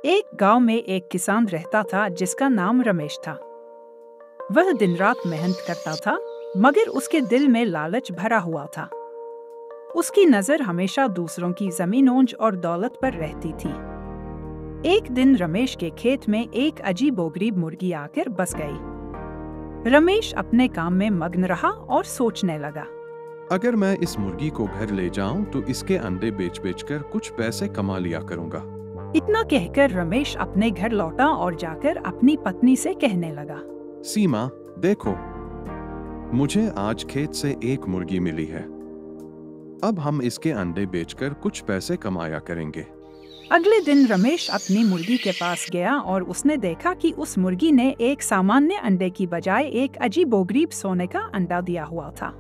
एक गांव में एक किसान रहता था जिसका नाम रमेश था। वह दिन रात मेहनत करता था, मगर उसके दिल में लालच भरा हुआ था। उसकी नजर हमेशा दूसरों की जमीनों और दौलत पर रहती थी। एक दिन रमेश के खेत में एक अजीबोगरीब मुर्गी आकर बस गई। रमेश अपने काम में मग्न रहा और सोचने लगा, अगर मैं इस मुर्गी को घर ले जाऊं तो इसके अंडे बेच कर कुछ पैसे कमा लिया करूंगा। इतना कहकर रमेश अपने घर लौटा और जाकर अपनी पत्नी से कहने लगा, सीमा, देखो, मुझे आज खेत से एक मुर्गी मिली है। अब हम इसके अंडे बेचकर कुछ पैसे कमाया करेंगे। अगले दिन रमेश अपनी मुर्गी के पास गया और उसने देखा कि उस मुर्गी ने एक सामान्य अंडे की बजाय एक अजीबोगरीब सोने का अंडा दिया हुआ था।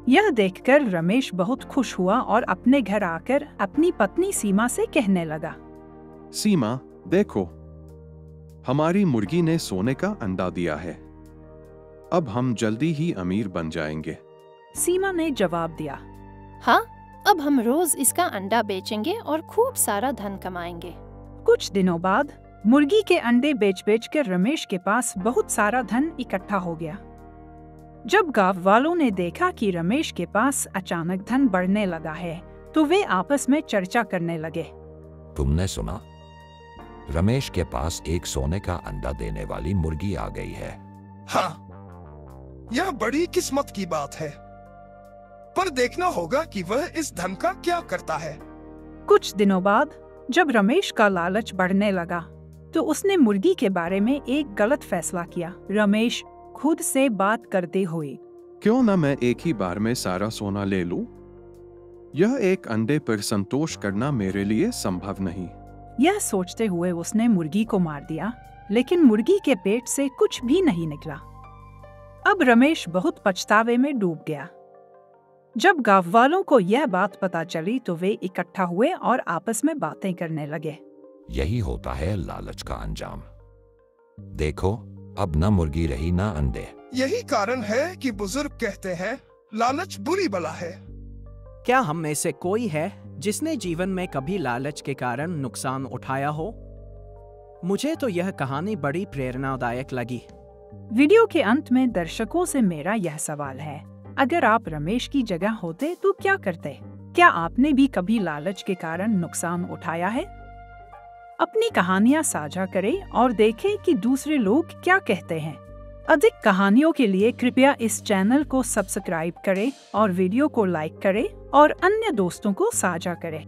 यह देखकर रमेश बहुत खुश हुआ और अपने घर आकर अपनी पत्नी सीमा से कहने लगा, सीमा, देखो, हमारी मुर्गी ने सोने का अंडा दिया है। अब हम जल्दी ही अमीर बन जाएंगे। सीमा ने जवाब दिया, हाँ, अब हम रोज इसका अंडा बेचेंगे और खूब सारा धन कमाएंगे। कुछ दिनों बाद मुर्गी के अंडे बेच कर रमेश के पास बहुत सारा धन इकट्ठा हो गया। जब गांव वालों ने देखा कि रमेश के पास अचानक धन बढ़ने लगा है, तो वे आपस में चर्चा करने लगे। तुमने सुना? रमेश के पास एक सोने का अंडा देने वाली मुर्गी आ गई है। हाँ, यह बड़ी किस्मत की बात है, पर देखना होगा कि वह इस धन का क्या करता है। कुछ दिनों बाद जब रमेश का लालच बढ़ने लगा, तो उसने मुर्गी के बारे में एक गलत फैसला किया। रमेश खुद से बात करते हुए, क्यों न मैं एक ही बार में सारा सोना ले लूं? यह एक अंडे पर संतोष करना मेरे लिए संभव नहीं। यह सोचते हुए उसने मुर्गी को मार दिया, लेकिन मुर्गी के पेट से कुछ भी नहीं निकला। अब रमेश बहुत पछतावे में डूब गया। जब गांव वालों को यह बात पता चली तो वे इकट्ठा हुए और आपस में बातें करने लगे। यही होता है लालच का अंजाम। देखो, अब न मुर्गी रही न अंडे। यही कारण है कि बुजुर्ग कहते हैं, लालच बुरी बला है। क्या हम में से कोई है जिसने जीवन में कभी लालच के कारण नुकसान उठाया हो? मुझे तो यह कहानी बड़ी प्रेरणादायक लगी। वीडियो के अंत में दर्शकों से मेरा यह सवाल है, अगर आप रमेश की जगह होते तो क्या करते? क्या आपने भी कभी लालच के कारण नुकसान उठाया है? अपनी कहानियां साझा करें और देखें कि दूसरे लोग क्या कहते हैं। अधिक कहानियों के लिए कृपया इस चैनल को सब्सक्राइब करें और वीडियो को लाइक करें और अन्य दोस्तों को साझा करें।